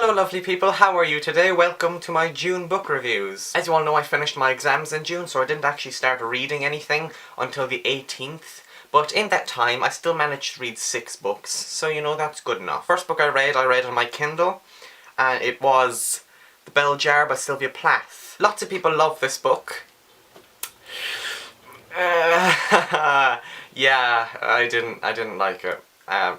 Hello lovely people, how are you today? Welcome to my June book reviews. As you all know, I finished my exams in June, so I didn't actually start reading anything until the 18th. But in that time, I still managed to read 6 books, so you know, that's good enough. First book I read on my Kindle, and it was The Bell Jar by Sylvia Plath. Lots of people love this book. Yeah, I didn't like it.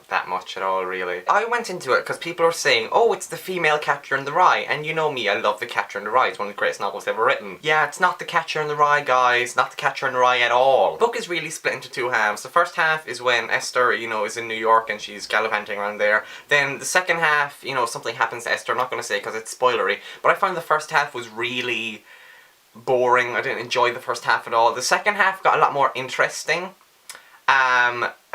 That much at all, really. I went into it because people are saying, oh, it's the female Catcher in the Rye, and you know me, I love The Catcher in the Rye, it's one of the greatest novels ever written. Yeah, it's not The Catcher in the Rye, guys, not The Catcher in the Rye at all. The book is really split into 2 halves. The first half is when Esther, you know, is in New York and she's gallivanting around there. Then the second half, you know, something happens to Esther, I'm not going to say because it's spoilery, but I found the first half was really boring. I didn't enjoy the first half at all. The second half got a lot more interesting.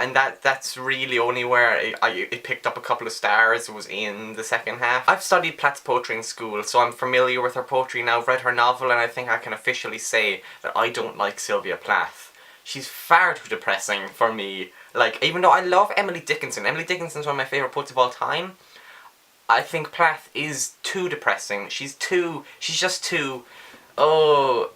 And that's really only where it picked up a couple of stars, was in the second half. I've studied Plath's poetry in school, so I'm familiar with her poetry now. I've read her novel, and I think I can officially say that I don't like Sylvia Plath. She's far too depressing for me. Like, even though I love Emily Dickinson, Emily Dickinson's one of my favourite poets of all time, I think Plath is too depressing. She's just too, I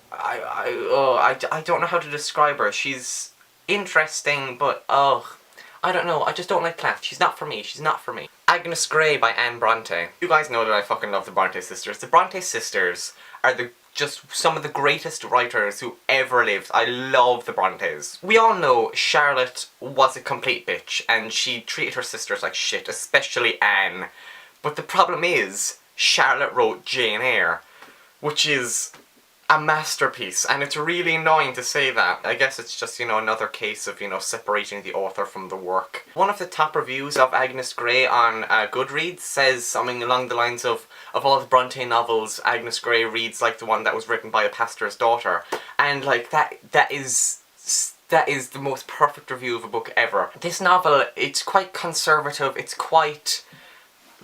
don't know how to describe her. She's interesting, but I don't know, I just don't like Plath. She's not for me, she's not for me. Agnes Gray by Anne Bronte. You guys know that I fucking love the Bronte sisters. The Bronte sisters are just some of the greatest writers who ever lived. I love the Brontes. We all know Charlotte was a complete bitch, and she treated her sisters like shit, especially Anne. But the problem is, Charlotte wrote Jane Eyre, which is a masterpiece, and it's really annoying to say that. I guess it's just, you know, another case of, you know, separating the author from the work. One of the top reviews of Agnes Gray on Goodreads says something along the lines of all the Bronte novels, Agnes Gray reads like the one that was written by a pastor's daughter. And like, that is the most perfect review of a book ever. This novel, it's quite conservative, it's quite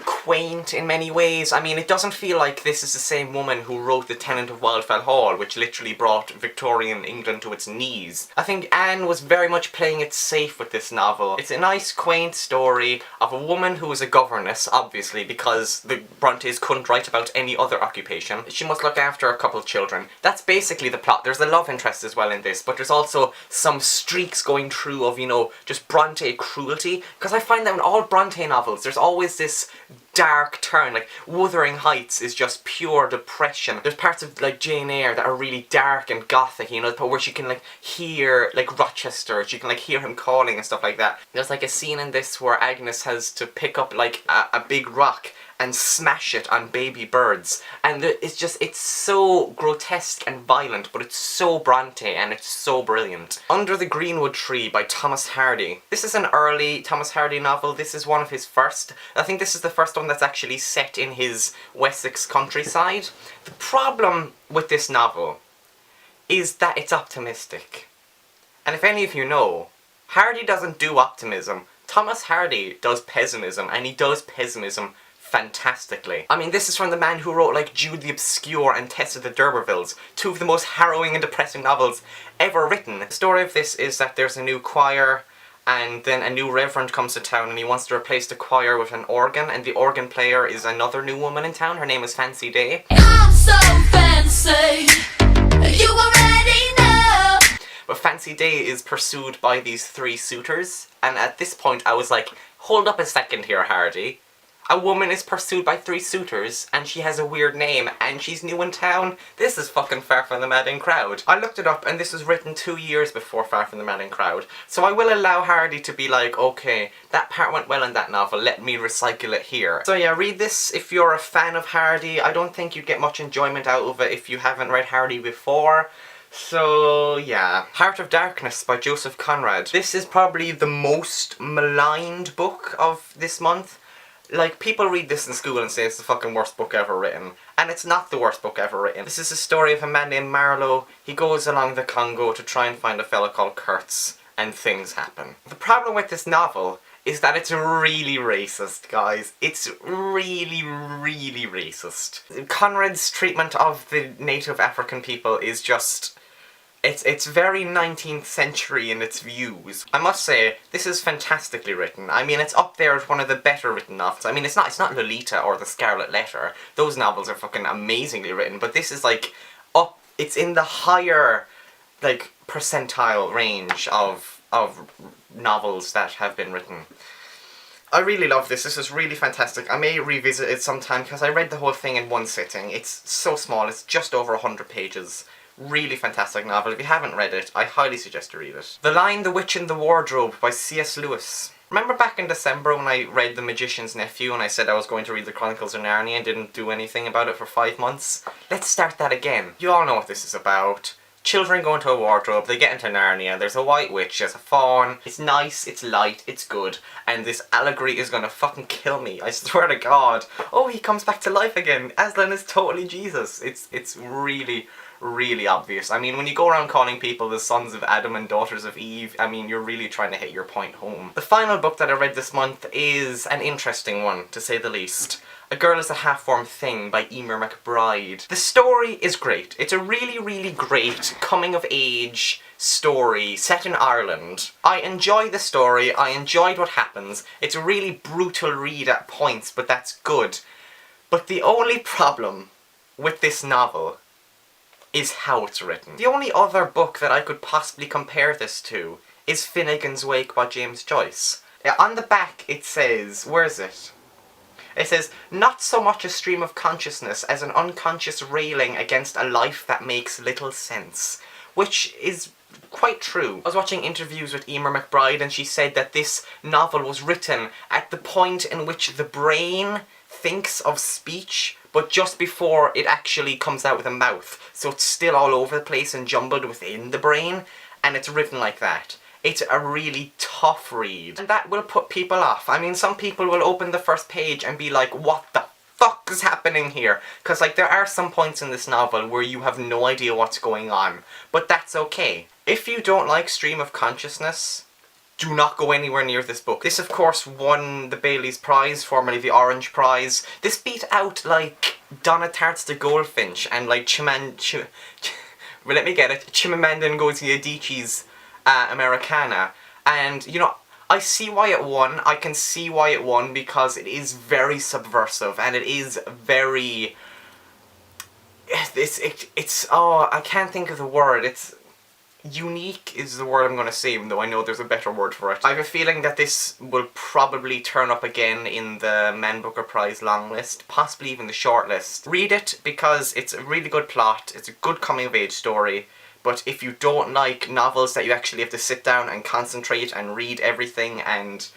quaint in many ways. I mean, it doesn't feel like this is the same woman who wrote The Tenant of Wildfell Hall, which literally brought Victorian England to its knees. I think Anne was very much playing it safe with this novel. It's a nice, quaint story of a woman who is a governess, obviously, because the Brontes couldn't write about any other occupation. She must look after a couple of children. That's basically the plot. There's a love interest as well in this, but there's also some streaks going through of, you know, just Bronte cruelty, because I find that in all Bronte novels, there's always this dark turn. Like, Wuthering Heights is just pure depression. There's parts of, like, Jane Eyre that are really dark and gothic, you know, where she can, like, hear, like, Rochester, she can, like, hear him calling and stuff like that. There's, like, a scene in this where Agnes has to pick up, like, a big rock and smash it on baby birds, and it's so grotesque and violent, but it's so Bronte, and it's so brilliant. Under the Greenwood Tree by Thomas Hardy. This is an early Thomas Hardy novel. This is one of his first. I think this is the first one that's actually set in his Wessex countryside. The problem with this novel is that it's optimistic. And if any of you know, Hardy doesn't do optimism. Thomas Hardy does pessimism, and he does pessimism fantastically. I mean, this is from the man who wrote, like, Jude the Obscure and Tess of the D'Urbervilles, 2 of the most harrowing and depressing novels ever written. The story of this is that there's a new choir, and then a new reverend comes to town, and he wants to replace the choir with an organ, and the organ player is another new woman in town. Her name is Fancy Day. I'm so fancy, you already know. But Fancy Day is pursued by these 3 suitors, and at this point I was like, hold up a second here, Hardy. A woman is pursued by 3 suitors, and she has a weird name, and she's new in town? This is fucking Far From the Madding Crowd. I looked it up, and this was written 2 years before Far From the Madding Crowd. So I will allow Hardy to be like, okay, that part went well in that novel, let me recycle it here. So yeah, read this if you're a fan of Hardy. I don't think you'd get much enjoyment out of it if you haven't read Hardy before. So yeah. Heart of Darkness by Joseph Conrad. This is probably the most maligned book of this month. Like, people read this in school and say it's the fucking worst book ever written. And it's not the worst book ever written. This is a story of a man named Marlowe. He goes along the Congo to try and find a fella called Kurtz, and things happen. The problem with this novel is that it's really racist, guys. It's really, really racist. Conrad's treatment of the native African people is just It's very 19th century in its views. I must say, this is fantastically written. I mean, it's up there as one of the better written novels. I mean, it's not Lolita or The Scarlet Letter. Those novels are fucking amazingly written, but this is like up, it's in the higher like percentile range of novels that have been written. I really love this. This is really fantastic. I may revisit it sometime because I read the whole thing in one sitting. It's so small. It's just over 100 pages. Really fantastic novel. If you haven't read it, I highly suggest you read it. The Lion, the Witch and the Wardrobe by C.S. Lewis. Remember back in December when I read The Magician's Nephew and I said I was going to read the Chronicles of Narnia and didn't do anything about it for 5 months? Let's start that again. You all know what this is about. Children go into a wardrobe, they get into Narnia, there's a white witch, there's a fawn, it's nice, it's light, it's good, and this allegory is gonna fucking kill me, I swear to God. Oh, he comes back to life again. Aslan is totally Jesus. It's really, really obvious. I mean, when you go around calling people the sons of Adam and daughters of Eve, I mean, you're really trying to hit your point home. The final book that I read this month is an interesting one, to say the least. A Girl is a Half-Formed Thing by Emer McBride. The story is great. It's a really, really great coming-of-age story set in Ireland. I enjoy the story, I enjoyed what happens. It's a really brutal read at points, but that's good. But the only problem with this novel is how it's written. The only other book that I could possibly compare this to is Finnegan's Wake by James Joyce. On the back it says, where is it? It says, not so much a stream of consciousness as an unconscious railing against a life that makes little sense. Which is quite true. I was watching interviews with Emer McBride and she said that this novel was written at the point in which the brain thinks of speech, but just before it actually comes out with a mouth. So it's still all over the place and jumbled within the brain, and it's written like that. It's a really tough read, and that will put people off. I mean, some people will open the first page and be like, what the fuck is happening here? Because, like, there are some points in this novel where you have no idea what's going on, but that's okay. If you don't like stream of consciousness, do not go anywhere near this book. This, of course, won the Bailey's Prize, formerly the Orange Prize. This beat out, like, Donna Tartt's The Goldfinch and, like, Chimamanda Ngozi Adichie's Americana, and you know, I see why it won. I can see why it won because it is very subversive and it is very oh, I can't think of the word. It's unique is the word I'm going to say, even though I know there's a better word for it. I have a feeling that this will probably turn up again in the Man Booker Prize long list, possibly even the short list. Read it because it's a really good plot, it's a good coming of age story. But if you don't like novels that you actually have to sit down and concentrate and read everything and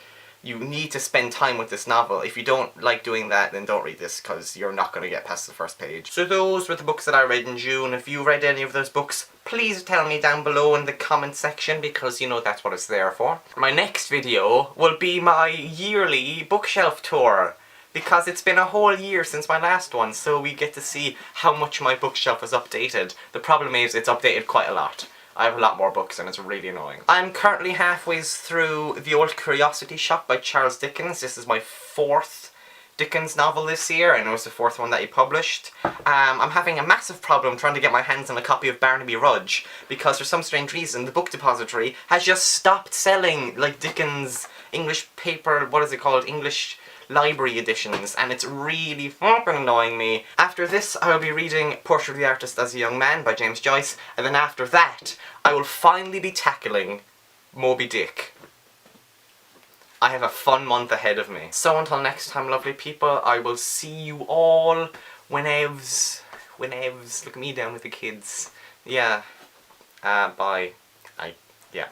you need to spend time with this novel, if you don't like doing that, then don't read this because you're not going to get past the first page. So those were the books that I read in June. If you read any of those books, please tell me down below in the comment section because, you know, that's what it's there for. My next video will be my yearly bookshelf tour, because it's been a whole year since my last one, so we get to see how much my bookshelf is updated. The problem is, it's updated quite a lot. I have a lot more books and it's really annoying. I'm currently halfway through The Old Curiosity Shop by Charles Dickens. This is my 4th Dickens novel this year, and it was the 4th one that he published. I'm having a massive problem trying to get my hands on a copy of Barnaby Rudge, because for some strange reason the book depository has just stopped selling, like, Dickens English paper, what is it called, English library editions, and it's really fucking annoying me. After this, I will be reading Portrait of the Artist as a Young Man by James Joyce, and then after that, I will finally be tackling Moby Dick. I have a fun month ahead of me. So until next time, lovely people, I will see you all whenevs. Look at me down with the kids. Yeah. Bye. Yeah.